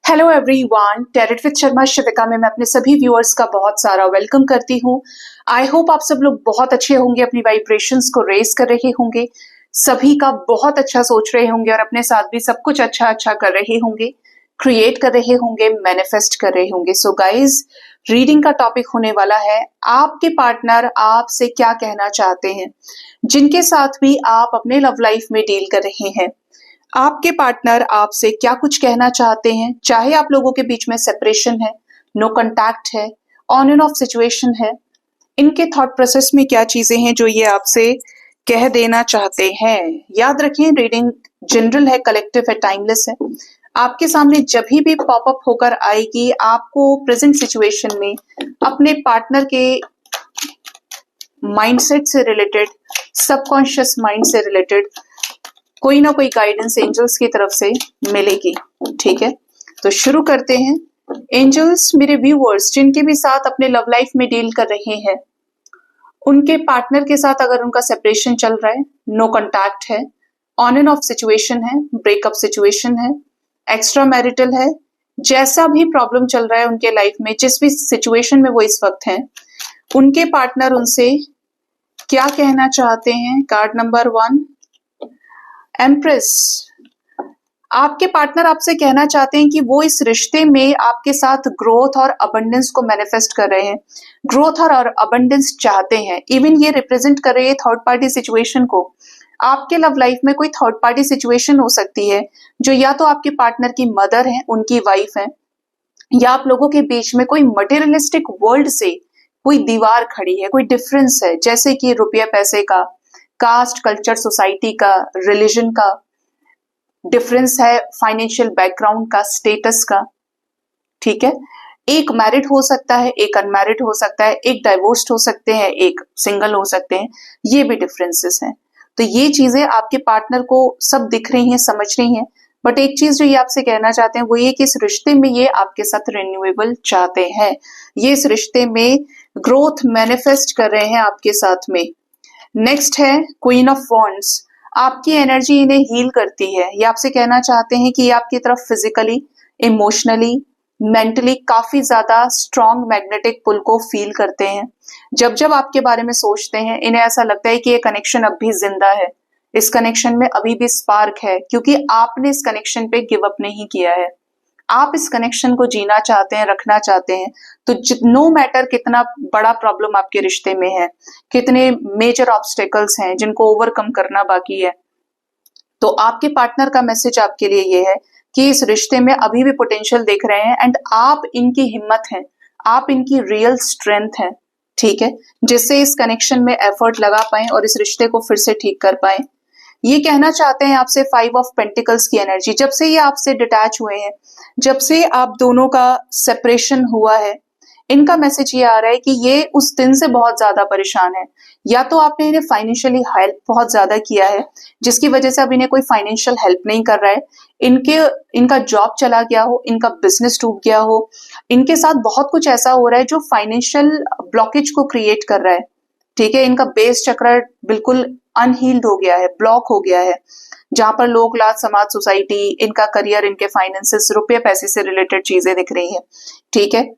Hello everyone, tarot with Sharma Shivika में मैं अपने सभी व्यूअर्स का बहुत सारा वेलकम करती हूँ। आई होप आप सब लोग बहुत अच्छे होंगे, अपनी वाइब्रेशंस को रेज कर रहे होंगे, सभी का बहुत अच्छा सोच रहे होंगे और अपने साथ भी सब कुछ अच्छा अच्छा कर रहे होंगे, क्रिएट कर रहे होंगे, मैनिफेस्ट कर रहे होंगे। सो गाइज, रीडिंग का टॉपिक होने वाला है आपके पार्टनर आपसे क्या कहना चाहते हैं, जिनके साथ भी आप अपने लव लाइफ में डील कर रहे हैं। आपके पार्टनर आपसे क्या कुछ कहना चाहते हैं, चाहे आप लोगों के बीच में सेपरेशन है, नो कांटेक्ट है, ऑन एंड ऑफ सिचुएशन है, इनके थॉट प्रोसेस में क्या चीजें हैं जो ये आपसे कह देना चाहते हैं। याद रखें, रीडिंग जनरल है, कलेक्टिव है, टाइमलेस है। आपके सामने जब भी पॉपअप होकर आएगी, आपको प्रेजेंट सिचुएशन में अपने पार्टनर के माइंडसेट से रिलेटेड, सबकॉन्शियस माइंड से रिलेटेड कोई ना कोई गाइडेंस एंजल्स की तरफ से मिलेगी। ठीक है, तो शुरू करते हैं। एंजल्स, मेरे व्यूअर्स जिनके भी साथ अपने लव लाइफ में डील कर रहे हैं, उनके पार्टनर के साथ अगर उनका सेपरेशन चल रहा है, नो कांटेक्ट है, ऑन एंड ऑफ सिचुएशन है, ब्रेकअप सिचुएशन है, एक्स्ट्रा मैरिटल है, जैसा भी प्रॉब्लम चल रहा है उनके लाइफ में, जिस भी सिचुएशन में वो इस वक्त हैं, उनके पार्टनर उनसे क्या कहना चाहते हैं। Card number 1, empress. आपके पार्टनर आपसे कहना चाहते हैं कि वो इस रिश्ते में आपके साथ ग्रोथ और अबंडेंस को मैनिफेस्ट कर रहे हैं, ग्रोथ और अबंडेंस चाहते हैं। इवन ये रिप्रेजेंट कर रही है थर्ड पार्टी सिचुएशन को। आपके लव लाइफ में कोई थर्ड पार्टी सिचुएशन हो सकती है, जो या तो आपके पार्टनर की मदर है, उनकी वाइफ है, या आप लोगों के बीच में कोई मटेरियलिस्टिक वर्ल्ड से कोई दीवार खड़ी है, कोई डिफरेंस है, जैसे कि रुपया पैसे का, कास्ट, कल्चर, सोसाइटी का, रिलीजन का डिफरेंस है, फाइनेंशियल बैकग्राउंड का, स्टेटस का। ठीक है, एक मैरिड हो सकता है, एक अनमैरिड हो सकता है, एक डाइवोर्स्ड हो सकते हैं, एक सिंगल हो सकते हैं, ये भी डिफरेंसेस हैं। तो ये चीजें आपके पार्टनर को सब दिख रही हैं, समझ रही हैं। बट एक चीज जो ये आपसे कहना चाहते हैं वो ये कि इस रिश्ते में ये आपके साथ रिन्यूएबल चाहते हैं, ये इस रिश्ते में ग्रोथ मैनिफेस्ट कर रहे हैं आपके साथ में। नेक्स्ट है क्वीन ऑफ वॉन्ड्स। आपकी एनर्जी इन्हें हील करती है। ये आपसे कहना चाहते हैं कि ये आपकी तरफ फिजिकली, इमोशनली, मेंटली काफी ज्यादा स्ट्रॉन्ग मैग्नेटिक पुल को फील करते हैं। जब जब आपके बारे में सोचते हैं, इन्हें ऐसा लगता है कि ये कनेक्शन अब भी जिंदा है, इस कनेक्शन में अभी भी स्पार्क है, क्योंकि आपने इस कनेक्शन पे गिव अप नहीं किया है। आप इस कनेक्शन को जीना चाहते हैं, रखना चाहते हैं। तो नो मैटर कितना बड़ा प्रॉब्लम आपके रिश्ते में है, कितने मेजर ऑब्स्टेकल्स हैं जिनको ओवरकम करना बाकी है, तो आपके पार्टनर का मैसेज आपके लिए ये है कि इस रिश्ते में अभी भी पोटेंशियल देख रहे हैं एंड आप इनकी हिम्मत हैं, आप इनकी रियल स्ट्रेंथ हैं। ठीक है, जिससे इस कनेक्शन में एफर्ट लगा पाए और इस रिश्ते को फिर से ठीक कर पाए। ये कहना चाहते हैं आपसे 5 ऑफ पेंटिकल्स की एनर्जी। जब से ये आपसे डिटैच हुए हैं, जब से आप दोनों का सेपरेशन हुआ है, इनका मैसेज ये आ रहा है कि ये उस दिन से बहुत ज्यादा परेशान है। या तो आपने इन्हें फाइनेंशियली हेल्प बहुत ज्यादा किया है, जिसकी वजह से अब इन्हें कोई फाइनेंशियल हेल्प नहीं कर रहा है, इनका जॉब चला गया हो, इनका बिजनेस डूब गया हो, इनके साथ बहुत कुछ ऐसा हो रहा है जो फाइनेंशियल ब्लॉकेज को क्रिएट कर रहा है। ठीक है, इनका बेस चक्र बिल्कुल अनहील्ड हो गया है, ब्लॉक हो गया है, जहां पर लोग, लाज, समाज, सोसाइटी, इनका करियर, इनके फाइनेंसेस, रुपये पैसे से रिलेटेड चीजें दिख रही है। ठीक है,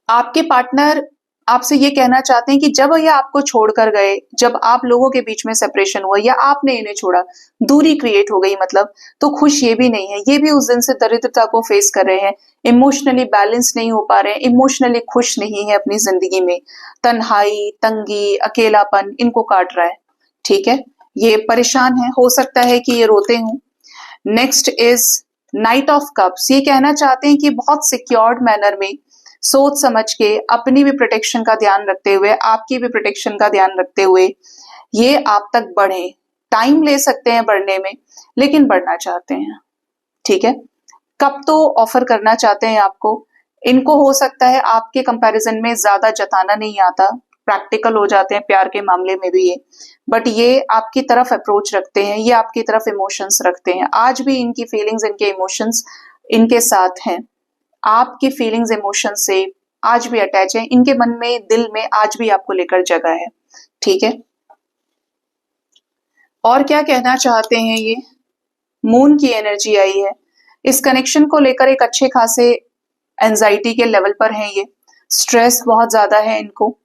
आपके पार्टनर आपसे ये कहना चाहते हैं कि जब ये आपको छोड़कर गए, जब आप लोगों के बीच में सेपरेशन हुआ या आपने इन्हें छोड़ा, दूरी क्रिएट हो गई मतलब, तो खुश ये भी नहीं है, ये भी उस दिन से दरिद्रता को फेस कर रहे हैं, इमोशनली बैलेंस नहीं हो पा रहे हैं, इमोशनली खुश नहीं है अपनी जिंदगी में, तन्हाई, तंगी, अकेलापन इनको काट रहा है। ठीक है, ये परेशान है, हो सकता है कि ये रोते हों। Next is night of cups. ये कहना चाहते हैं कि बहुत सिक्योर्ड मैनर में, सोच समझ के, अपनी भी प्रोटेक्शन का ध्यान रखते हुए, आपकी भी प्रोटेक्शन का ध्यान रखते हुए ये आप तक बढ़े। टाइम ले सकते हैं बढ़ने में, लेकिन बढ़ना चाहते हैं। ठीक है, कब तो ऑफर करना चाहते हैं आपको। इनको हो सकता है आपके कंपैरिजन में ज्यादा जताना नहीं आता, प्रैक्टिकल हो जाते हैं प्यार के मामले में भी ये, बट ये आपकी तरफ अप्रोच रखते हैं, ये आपकी तरफ इमोशंस रखते हैं। आज भी इनकी फीलिंग्स, इनके इमोशंस इनके साथ हैं, आपकी फीलिंग्स, इमोशन से आज भी अटैच है, इनके मन में, दिल में आज भी आपको लेकर जगह है। ठीक है, और क्या कहना चाहते हैं ये। मून की एनर्जी आई है। इस कनेक्शन को लेकर एक अच्छे खासे एंजाइटी के लेवल पर हैं ये, स्ट्रेस बहुत ज्यादा है इनको,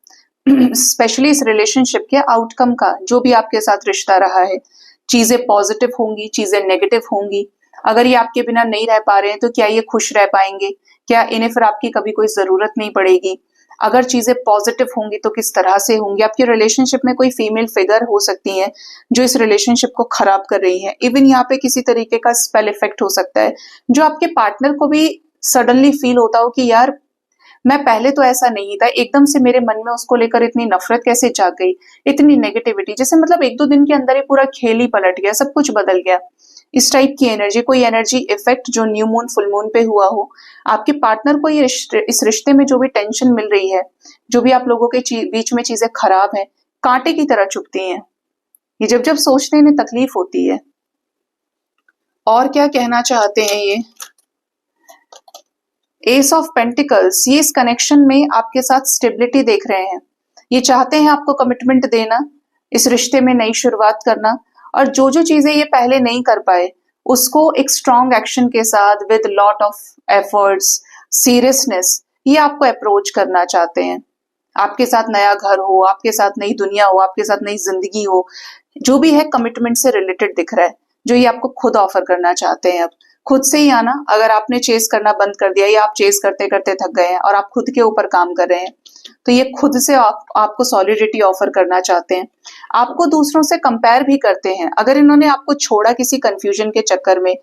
स्पेशली इस रिलेशनशिप के आउटकम का, जो भी आपके साथ रिश्ता रहा है, चीजें पॉजिटिव होंगी, चीजें नेगेटिव होंगी। अगर ये आपके बिना नहीं रह पा रहे हैं तो क्या ये खुश रह पाएंगे, क्या इन्हें फिर आपकी कभी कोई जरूरत नहीं पड़ेगी। अगर चीजें पॉजिटिव होंगी तो किस तरह से होंगी। आपके रिलेशनशिप में कोई फीमेल फिगर हो सकती है जो इस रिलेशनशिप को खराब कर रही है। इवन यहाँ पे किसी तरीके का स्पेल इफेक्ट हो सकता है, जो आपके पार्टनर को भी सडनली फील होता हो कि यार मैं पहले तो ऐसा नहीं था, एकदम से मेरे मन में उसको लेकर इतनी नफरत कैसे जाग गई, इतनी नेगेटिविटी, जैसे मतलब एक दो दिन के अंदर ही पूरा खेल ही पलट गया, सब कुछ बदल गया। इस टाइप की एनर्जी, कोई एनर्जी इफेक्ट जो न्यू मून फुल मून पे हुआ हो, आपके पार्टनर को ये इस रिश्ते में जो भी टेंशन मिल रही है, जो भी आप लोगों के बीच में चीजें खराब है, कांटे की तरह चुभती हैं। ये जब जब सोचते हैं इन्हें तकलीफ होती है। और क्या कहना चाहते हैं ये एस ऑफ पेंटिकल्स, ये इस कनेक्शन में आपके साथ स्टेबिलिटी देख रहे हैं। ये चाहते हैं आपको कमिटमेंट देना, इस रिश्ते में नई शुरुआत करना, और जो जो चीजें ये पहले नहीं कर पाए उसको एक स्ट्रॉन्ग एक्शन के साथ with lot of efforts, seriousness, ये आपको अप्रोच करना चाहते हैं। आपके साथ नया घर हो, आपके साथ नई दुनिया हो, आपके साथ नई जिंदगी हो, जो भी है कमिटमेंट से रिलेटेड दिख रहा है, जो ये आपको खुद ऑफर करना चाहते हैं। अब खुद से ही आना, अगर आपने चेस करना बंद कर दिया या आप चेस करते करते थक गए हैं और आप खुद के ऊपर काम कर रहे हैं, तो ये खुद से आपको सॉलिडिटी ऑफर करना चाहते हैं। आपको दूसरों से कंपेयर भी करते हैं। अगर इन्होंने आपको छोड़ा किसी कंफ्यूजन के चक्कर में,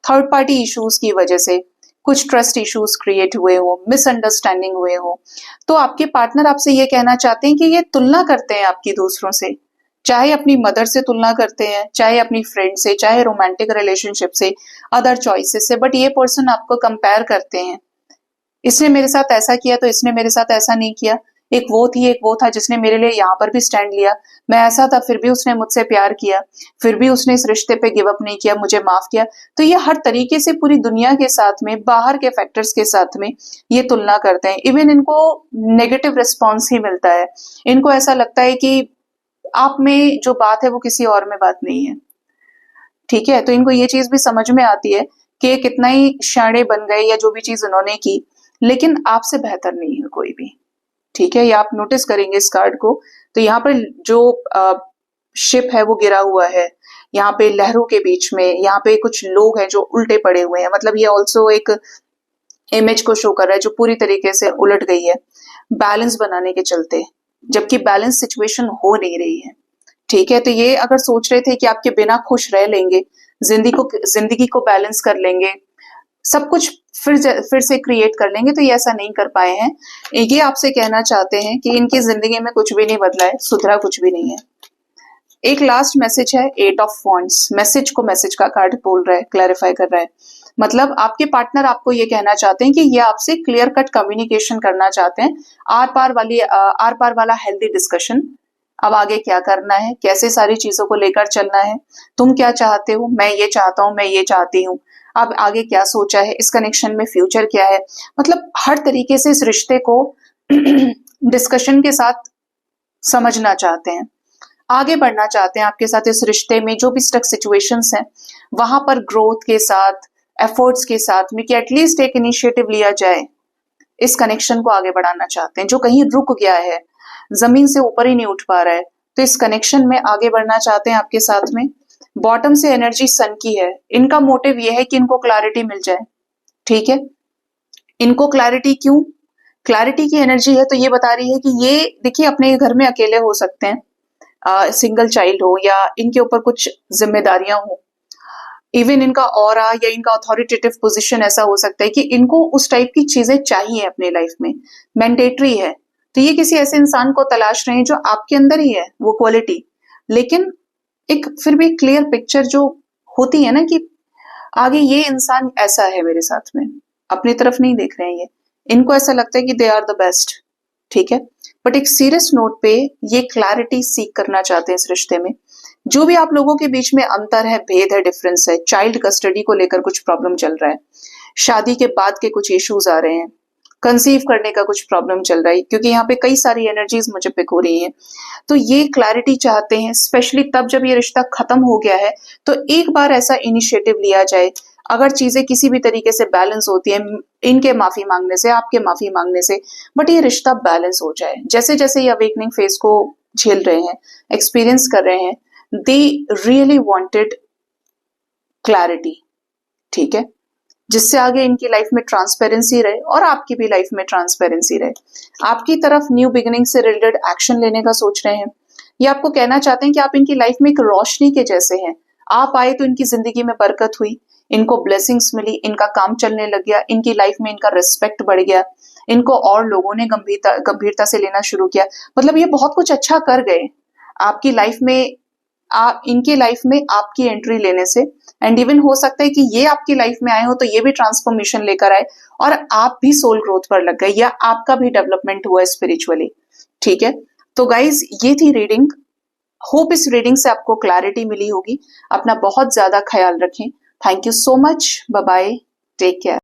थर्ड पार्टी इश्यूज की वजह से, कुछ ट्रस्ट इश्यूज क्रिएट हुए हो, मिसअंडरस्टैंडिंग हुए हो, तो आपके पार्टनर आपसे ये कहना चाहते हैं कि ये तुलना करते हैं आपकी दूसरों से, चाहे अपनी मदर से तुलना करते हैं, चाहे अपनी फ्रेंड से, चाहे रोमांटिक रिलेशनशिप से, अदर चॉइसेस से, बट ये पर्सन आपको कंपेयर करते हैं। इसने मेरे साथ ऐसा किया तो इसने मेरे साथ ऐसा नहीं किया, एक वो था जिसने मेरे लिए यहाँ पर भी स्टैंड लिया, मैं ऐसा था फिर भी उसने मुझसे प्यार किया, फिर भी उसने इस रिश्ते पे गिव अप नहीं किया, मुझे माफ किया। तो ये हर तरीके से पूरी दुनिया के साथ में, बाहर के फैक्टर्स के साथ में ये तुलना करते हैं। इवन इनको नेगेटिव रिस्पॉन्स ही मिलता है। इनको ऐसा लगता है कि आप में जो बात है वो किसी और में बात नहीं है। ठीक है, तो इनको ये चीज भी समझ में आती है कि कितना ही शाणे बन गए या जो भी चीज उन्होंने की, लेकिन आपसे बेहतर नहीं है कोई भी। ठीक है, ये आप नोटिस करेंगे इस कार्ड को। तो यहाँ पर जो शिप है वो गिरा हुआ है, यहाँ पे लहरों के बीच में, यहाँ पे कुछ लोग हैं जो उल्टे पड़े हुए हैं, मतलब ये ऑल्सो एक इमेज को शो कर रहा है जो पूरी तरीके से उलट गई है बैलेंस बनाने के चलते, जबकि बैलेंस सिचुएशन हो नहीं रही है। ठीक है, तो ये अगर सोच रहे थे कि आपके बिना खुश रह लेंगे, जिंदगी को बैलेंस कर लेंगे, सब कुछ फिर से क्रिएट कर लेंगे, तो ये ऐसा नहीं कर पाए हैं। ये आपसे कहना चाहते हैं कि इनकी जिंदगी में कुछ भी नहीं बदला है, सुधरा कुछ भी नहीं है। एक लास्ट मैसेज है, 8 ऑफ वॉन्ड्स, मैसेज का कार्ड बोल रहा है, क्लैरिफाई कर रहा है। मतलब आपके पार्टनर आपको ये कहना चाहते हैं कि ये आपसे क्लियर कट कम्युनिकेशन करना चाहते हैं, आर पार वाला हेल्दी डिस्कशन। अब आगे क्या करना है, कैसे सारी चीजों को लेकर चलना है, तुम क्या चाहते हो, मैं ये चाहता हूँ, मैं ये चाहती हूँ, अब आगे क्या सोचा है, इस कनेक्शन में फ्यूचर क्या है। मतलब हर तरीके से इस रिश्ते को डिस्कशन के साथ समझना चाहते हैं, आगे बढ़ना चाहते हैं आपके साथ इस रिश्ते में। जो भी स्टक सिचुएशंस हैं वहां पर ग्रोथ के साथ, एफर्ट्स के साथ में कि एटलीस्ट एक इनिशिएटिव लिया जाए, इस कनेक्शन को आगे बढ़ाना चाहते हैं। जो कहीं रुक गया है, जमीन से ऊपर ही नहीं उठ पा रहा है, तो इस कनेक्शन में आगे बढ़ना चाहते हैं आपके साथ में। बॉटम से एनर्जी सन की है। इनका मोटिव यह है कि इनको क्लैरिटी मिल जाए। ठीक है, इनको क्लैरिटी क्यों, क्लैरिटी की एनर्जी है, तो ये बता रही है कि ये देखिए अपने घर में अकेले हो सकते हैं, सिंगल चाइल्ड हो, या इनके ऊपर कुछ जिम्मेदारियां हो, इवन इनका ऑरा या इनका अथॉरिटेटिव पोजीशन ऐसा हो सकता है कि इनको उस टाइप की चीजें चाहिए अपने लाइफ में, मैंडेटरी है। तो ये किसी ऐसे इंसान को तलाश रहे हैं जो आपके अंदर ही है वो क्वालिटी, लेकिन एक फिर भी क्लियर पिक्चर जो होती है ना कि आगे ये इंसान ऐसा है मेरे साथ में, अपनी तरफ नहीं देख रहे हैं ये, इनको ऐसा लगता है कि दे आर द बेस्ट। ठीक है, बट एक सीरियस नोट पे ये क्लैरिटी सीख करना चाहते हैं इस रिश्ते में। जो भी आप लोगों के बीच में अंतर है, भेद है, डिफरेंस है, चाइल्ड कस्टडी को लेकर कुछ प्रॉब्लम चल रहा है, शादी के बाद के कुछ इश्यूज आ रहे हैं, कंसीव करने का कुछ प्रॉब्लम चल रहा है, क्योंकि यहाँ पे कई सारी एनर्जीज मुझे पिक हो रही हैं। तो ये क्लैरिटी चाहते हैं, स्पेशली तब जब ये रिश्ता खत्म हो गया है, तो एक बार ऐसा इनिशिएटिव लिया जाए, अगर चीजें किसी भी तरीके से बैलेंस होती है, इनके माफी मांगने से, आपके माफी मांगने से, बट ये रिश्ता बैलेंस हो जाए। जैसे जैसे ये अवेकनिंग फेज को झेल रहे हैं, एक्सपीरियंस कर रहे हैं, दे रियली वांटेड क्लैरिटी, ठीक है, जिससे आगे इनकी लाइफ में ट्रांसपेरेंसी रहे और आपकी भी लाइफ में ट्रांसपेरेंसी रहे। आपकी तरफ न्यू बिगिनिंग से रिलेटेड एक्शन लेने का सोच रहे हैं। ये आपको कहना चाहते हैं कि आप इनकी लाइफ में एक रोशनी के जैसे हैं। आप आए तो इनकी जिंदगी में बरकत हुई, इनको ब्लेसिंग्स मिली, इनका काम चलने लग गया, इनकी लाइफ में इनका रिस्पेक्ट बढ़ गया, इनको और लोगों ने गंभीरता से लेना शुरू किया। मतलब ये बहुत कुछ अच्छा कर गए आपकी लाइफ में, इनके लाइफ में आपकी एंट्री लेने से। एंड इवन हो सकता है कि ये आपकी लाइफ में आए हो तो ये भी ट्रांसफॉर्मेशन लेकर आए और आप भी सोल ग्रोथ पर लग गए, या आपका भी डेवलपमेंट हुआ स्पिरिचुअली, ठीक है। तो गाइज ये थी रीडिंग। होप इस रीडिंग से आपको क्लैरिटी मिली होगी। अपना बहुत ज्यादा ख्याल रखें। Thank you so much. Bye bye, take care.